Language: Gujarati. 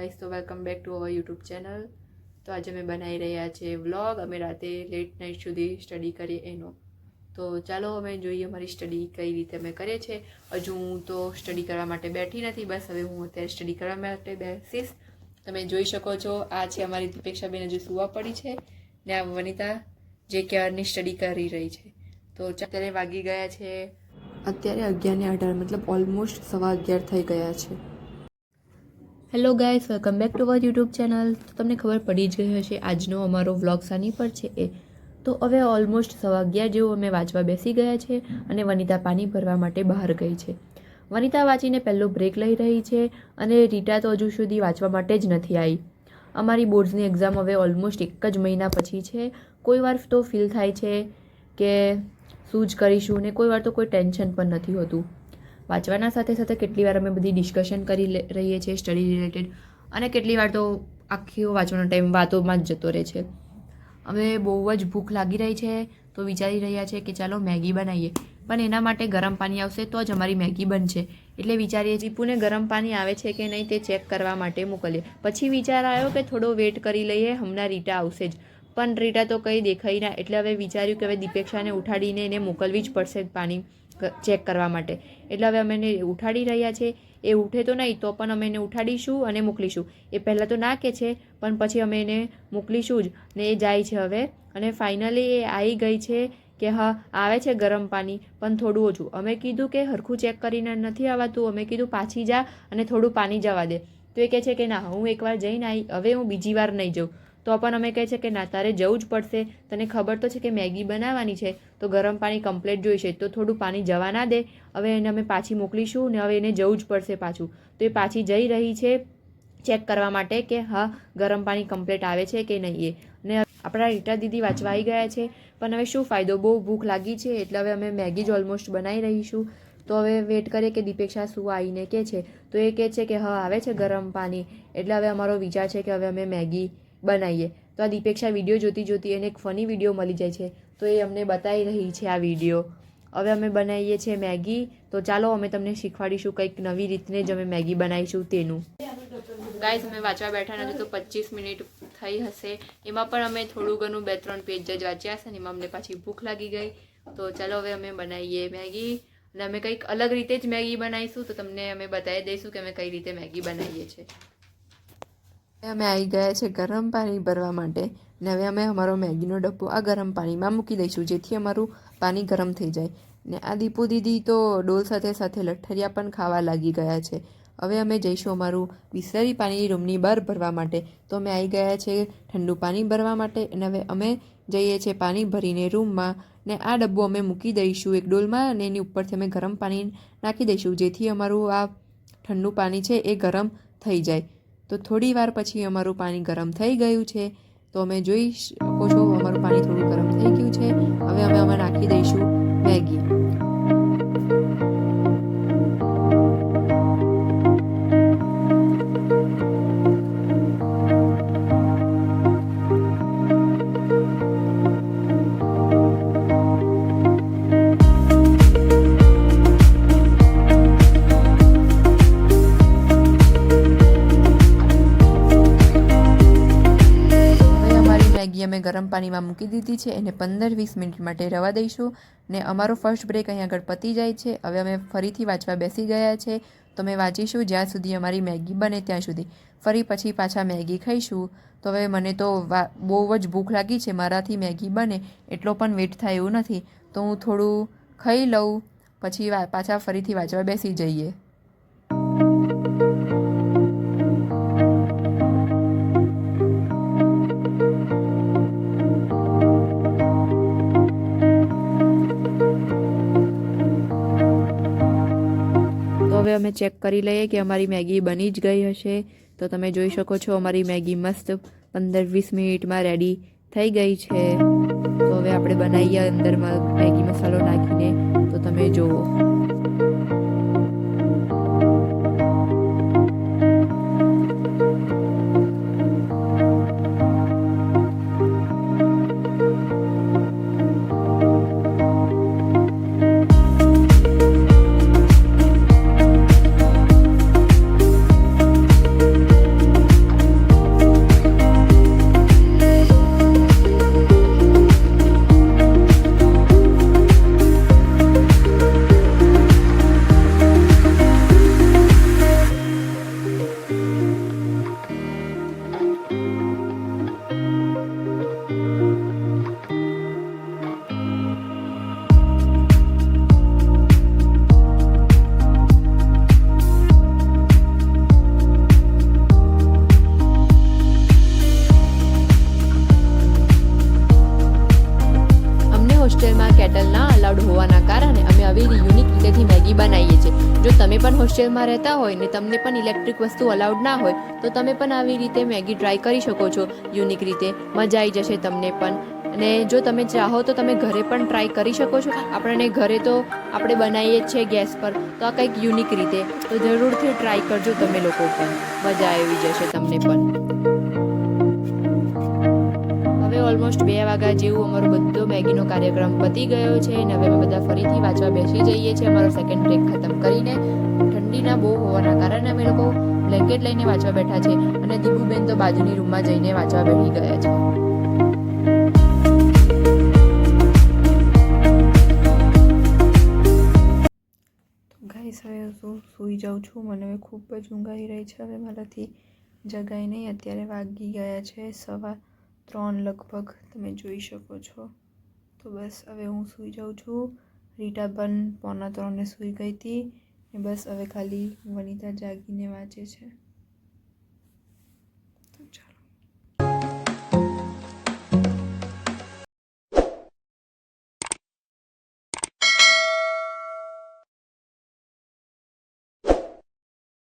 ગાઈસ, તો welcome back to our YouTube channel. તો આજે અમે બનાવી રહ્યા છે વ્લોગ। અમે રાતે લેટ નાઇટ સુધી સ્ટડી કરીએ એનો। તો ચાલો અમે જોઈએ અમારી સ્ટડી કઈ રીતે અમે કરીએ છીએ। હજુ હું તો સ્ટડી કરવા માટે બેઠી નથી, બસ હવે હું અત્યારે સ્ટડી કરવા માટે બેસીશ। તમે જોઈ શકો છો આ છે અમારી દીપેક્ષાબેન, હજુ સુવા પડી છે, ને આ વનિતા જે ક્યારની સ્ટડી કરી રહી છે। તો અત્યારે વાગી ગયા છે અત્યારે 11:18, મતલબ ઓલમોસ્ટ 11:15 થઈ ગયા છે। Hello guys, welcome back to our YouTube channel. તો તમને ખબર પડી જ ગઈ હશે આજનો અમારો વ્લોગ શાની પર છે એ। તો હવે ઓલમોસ્ટ 11:15 જેવું અમે વાંચવા બેસી ગયા છે અને વનિતા પાણી ભરવા માટે બહાર ગઈ છે। વનિતા વાંચીને પહેલો બ્રેક લઈ રહી છે અને રીટા તો હજુ સુધી વાંચવા માટે જ નથી આવી। અમારી બોર્ડ્સની એક્ઝામ હવે ઓલમોસ્ટ એક જ મહિના પછી છે। કોઈ વાર તો ફીલ થાય છે કે શું જ કરીશું, ને કોઈ વાર તો કોઈ ટેન્શન પણ નથી હોતું। વાંચવાના સાથે સાથે કેટલી વાર અમે બધી ડિસ્કશન કરી રહીએ છીએ સ્ટડી રિલેટેડ, અને કેટલી વાર તો આખી વાંચવાનો ટાઈમ વાતોમાં જ જતો રહે છે। અમે બહુ જ ભૂખ લાગી રહી છે તો વિચારી રહ્યા છે કે ચાલો મેગી બનાવીએ, પણ એના માટે ગરમ પાણી આવશે તો જ અમારી મેગી બનશે। એટલે વિચારીએ દીપુને ગરમ પાણી આવે છે કે નહીં તે ચેક કરવા માટે મોકલીએ। પછી વિચાર આવ્યો કે થોડો વેટ કરી લઈએ, હમણાં રીટા આવશે જ, પણ રીટા તો કંઈ દેખાઈ ના। એટલે હવે વિચાર્યું કે હવે દીપેક્ષાને ઉઠાડીને એને મોકલવી જ પડશે પાણી ચેક કરવા માટે। એટલે હવે અમે એને ઉઠાડી રહ્યા છે। એ ઉઠે તો નહીં તો પણ અમે એને ઉઠાડીશું અને મોકલીશું। એ પહેલાં તો ના કે છે, પણ પછી અમે એને મોકલીશું જ, ને એ જાય છે હવે। અને ફાઇનલી એ આવી ગઈ છે કે હા આવે છે ગરમ પાણી, પણ થોડું ઓછું। અમે કીધું કે હરખું ચેક કરીને નથી આવતું, અમે કીધું પાછી જા અને થોડું પાણી જવા દે, તો એ કહે છે કે ના હું એકવાર જઈને આવી, હવે હું બીજી વાર નહીં જાઉં। તો પણ અમે કહે છે કે ના તારે જવું જ પડશે, તને ખબર તો છે કે મેગી બનાવવાની છે તો ગરમ પાણી કમ્પ્લીટ જોઈશે, તો થોડું પાણી જવા ના દે। હવે એને અમે પાછી મોકલીશું ને હવે એને જવું જ પડશે પાછું। તો એ પાછી જઈ રહી છે ચેક કરવા માટે કે હા ગરમ પાણી કમ્પ્લીટ આવે છે કે નહીં એ। ને આપણા રીટા દીદી વાંચવા આવી ગયા છે, પણ હવે શું ફાયદો, બહુ ભૂખ લાગી છે એટલે હવે અમે મેગી જ ઓલમોસ્ટ બનાવી રહીશું। તો હવે વેટ કરીએ કે દીપેક્ષા શું આવીને કહે છે। તો એ કહે છે કે હા આવે છે ગરમ પાણી, એટલે હવે અમારો વિચાર છે કે હવે અમે મેગી બનાવીએ। તો આ દીપેક્ષા વિડીયો જોતી જોતી એને એક ફની વિડીયો મળી જાય છે, તો એ અમને બતાવી રહી છે આ વિડીયો। હવે અમે બનાવીએ છીએ મેગી, તો ચાલો અમે તમને શીખવાડીશું કંઈક નવી રીતને જ અમે મેગી બનાવીશું તેનું। ગાઈસ, અમે વાંચવા બેઠા નથી તો 25 મિનિટ થઈ હશે, એમાં પણ અમે થોડું ઘણું 2-3 પેજ જ વાંચ્યા હશે ને એમાં અમને પાછી ભૂખ લાગી ગઈ। તો ચાલો હવે અમે બનાવીએ મેગી, અને અમે કંઈક અલગ રીતે જ મેગી બનાવીશું, તો તમને અમે બતાવી દઈશું કે અમે કઈ રીતે મેગી બનાવીએ છીએ। અમે આવી ગયા છે ગરમ પાણી ભરવા માટે, ને હવે અમે અમારો મેગીનો ડબ્બો આ ગરમ પાણીમાં મૂકી દઈશું જેથી અમારું પાણી ગરમ થઈ જાય। ને આ દીપુ દીદી તો ડોલ સાથે સાથે લઠ્ઠરિયા પણ ખાવા લાગી ગયા છે। હવે અમે જઈશું અમારું બિસલરી પાણી રૂમની બહાર ભરવા માટે। તો અમે આવી ગયા છે ઠંડુ પાણી ભરવા માટે, અને હવે અમે જઈએ છીએ પાણી ભરીને રૂમમાં, ને આ ડબ્બો અમે મૂકી દઈશું એક ડોલમાં, અને એની ઉપરથી અમે ગરમ પાણી નાખી દઈશું જેથી અમારું આ ઠંડુ પાણી છે એ ગરમ થઈ જાય। તો થોડી વાર પછી અમારું પાણી ગરમ થઈ ગયું છે, તો અમે જોઈ શકો છો અમારું પાણી થોડું ગરમ થઈ ગયું છે। હવે અમે આમાં નાખી દઈશું મેગી। અમે ગરમ પાણીમાં મૂકી દીધી છે, એને 15-20 મિનિટ માટે રવા દઈશું, ને અમારો ફર્સ્ટ બ્રેક અહીં આગળ પતી જાય છે। હવે અમે ફરીથી વાંચવા બેસી ગયા છે, તો અમે વાંચીશું જ્યાં સુધી અમારી મેગી બને ત્યાં સુધી, ફરી પછી પાછા મેગી ખાઈશું। તો હવે મને તો બહુ જ ભૂખ લાગી છે, મારાથી મેગી બને એટલો પણ વેટ થાય એવું નથી, તો હું થોડું ખાઈ લઉં પછી પાછા ફરીથી વાંચવા બેસી જઈએ। હવે અમે ચેક કરી લઈએ કે અમારી મેગી બની જ ગઈ હશે। તો તમે જોઈ શકો છો અમારી મેગી મસ્ત 15-20 મિનિટમાં રેડી થઈ ગઈ છે। તો હવે આપણે બનાવીએ અંદરમાં મેગી મસાલો નાખીને, તો તમે જુઓ। નવી યુનિક રીતેથી મેગી બનાવીએ છીએ. જો તમે પણ હોસ્ટેલમાં રહેતા હોય ને તમને પણ ઇલેક્ટ્રિક વસ્તુ અલાઉડ ના હોય તો તમે પણ આવી રીતે મેગી ટ્રાય કરી શકો છો યુનિક રીતે. મજા આવી જશે તમને પણ. અને જો તમે ચાહો તો તમે ઘરે પણ ટ્રાય કરી શકો છો. આપણને ઘરે તો આપણે બનાવીએ જ છીએ ગેસ પર, તો આ કંઈક યુનિક રીતે, તો જરૂરથી ટ્રાય કરજો તમે લોકો પણ. મજા આવી જશે તમને પણ. હવે ઓલમોસ્ટ 2 વાગ્યા જેવું અમારો બધો મેગીનો કાર્યક્રમ પતી ગયો છે અને હવે અમે બધા ફરીથી વાંચવા બેસી જઈએ છીએ અમારો સેકન્ડ બ્રેક ખતમ કરીને. ઠંડીના બહુ હોવાના કારણે અમે લોકો બ્લેન્કેટ લઈને વાંચવા બેઠા છે અને દીપુબેન તો બાજુની રૂમમાં જઈને વાંચવા બેસી ગયા છે. ગાઈસ, હવે હું સૂઈ જાઉં છું. મને હવે ખૂબ જ ઊંઘ આવી રહી છે. હવે મારાથી જગાય નહીં. અત્યારે વાગી ગયા છે 3:15 લગભગ, તમે જોઈ શકો છો. તો બસ હવે હું સૂઈ જાઉં છું. રીટા પણ 2:45 સૂઈ ગઈ હતી ને બસ હવે ખાલી વનિતા જાગીને વાંચે છે.